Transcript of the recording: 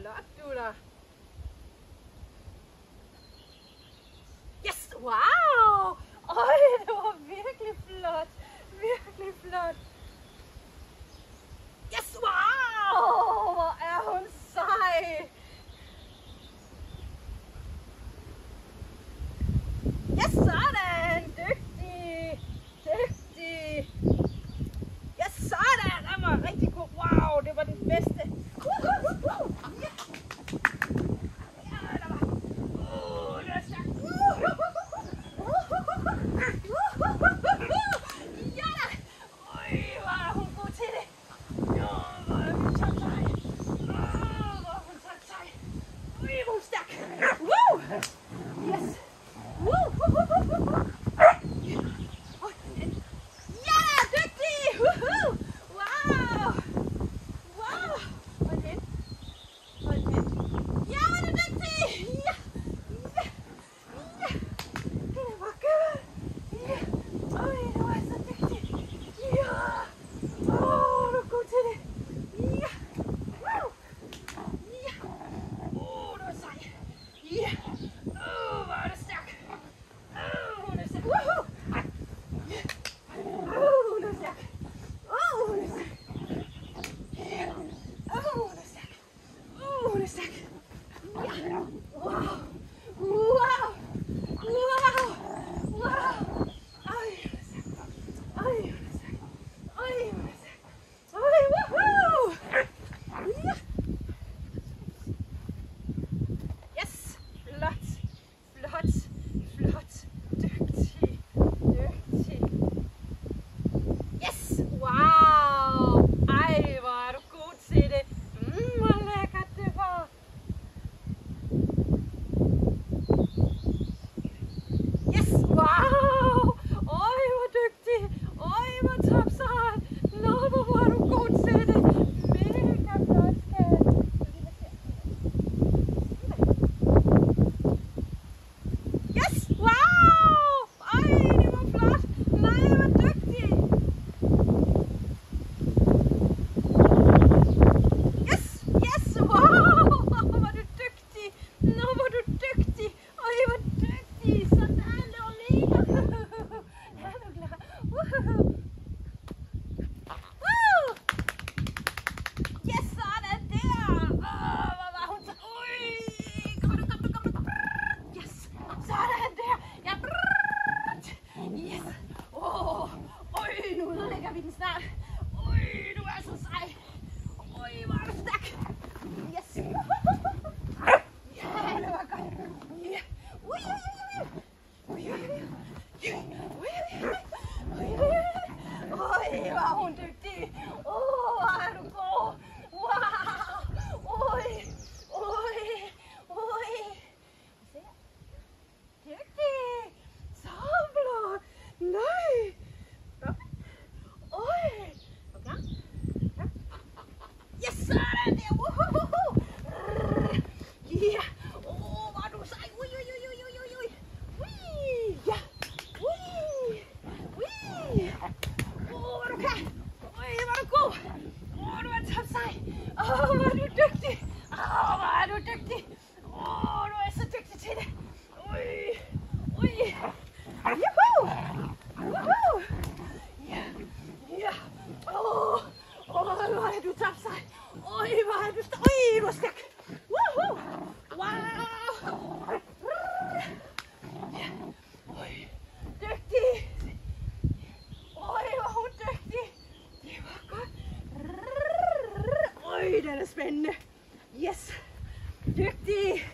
Flot, du da. Yes! Wow! Øj, det var virkelig flot. Virkelig flot. Yes! Wow! Hvor er hun sej. Yes, sådan. Dygtig. Dygtig. Yes, sådan. Det var rigtig god. Wow, det var den bedste. Ja. Ja, der var. Det var stærkt. Ja da. Øj, hvor er hun god til det. Jo, hvor er hun så sej. Hvor er hun så sej. Øj, hvor er hun stærk. Woo! Yes. Woo! Ja da, dygtig. Woohoo! Wow! Wow! Hold hen. Hold hen. Ja, hvor er du dygtig. Ja. Ja. Ja. Det var godt. Ja. Øj, du er så dygtig. Ja. Du er god til det. Ja. Woo. Ja. Du er sej. Ja. Hvor er du stærk. Hun er stærk. Woohoo. Ja. Hun er stærk. Hun er stærk. Ja. Hun er stærk. Hun er stærk. Ja. Wow. Wow. Wow. Wow. Ej, hun er stærk. Ej, hun er stærk. Ej, hun er stærk. Ej, woohoo. Ja. Yes. Flot. Flot. Flot. Dygtig. Dygtig. Yes. Wow. Ej, hvor er du god til det. Hvor lækkert det var. Yes. Wow. Øj, hvor dygtig. Øj, hvor topsejt. Nå, hvor var du god til det. Mega flot, skat. Yes! Wow! Ej, det var flot! Nej, hvor dygtig! Yes! Yes! Wow! Hvor var du dygtig! Nå, hvor du dygtig! Ej, hvor dygtig! Sådan, det var mega! Er du klar? Woohoo! Woo! Yes, sådan der! Hvor var hun så... Ui! Kom nu! Yes! Sådan der! Ja! Yes! Øj, nu ødelægger vi den snart. Øj, du er så sej. Øj, hvor er du stærk. Yes! Ja, det var godt. Ja! Ui, ui, ui, ui. Ui, ui, ui, ui. Øj, hvor er hun dygtig. Hvor er du god. Wow! Øj, øj, øj. Dygtig! Så flot! Nej! Øj! Okay. Ja. Yes, sådan der! Woohoo! Ja! Hvor er du sej! Ui, ui, ui, ui, ui, ui! Ui! Ja! Ui! Ui! Hvor er du klar! Øj, hvor er du god! Du er topsej! Hvor er du dygtig! Hvor er du dygtig! Du er så dygtig til det! Ui! Ui! Juhu! Woohoo! Ja! Ja! Hvor er du topsej! Hvor er du stærk! Hvor er stærk! Woohoo! Wow! Ja! Dygtig! Hvor er hun dygtig! Det var godt! Den er spændende! Yes! Dygtig!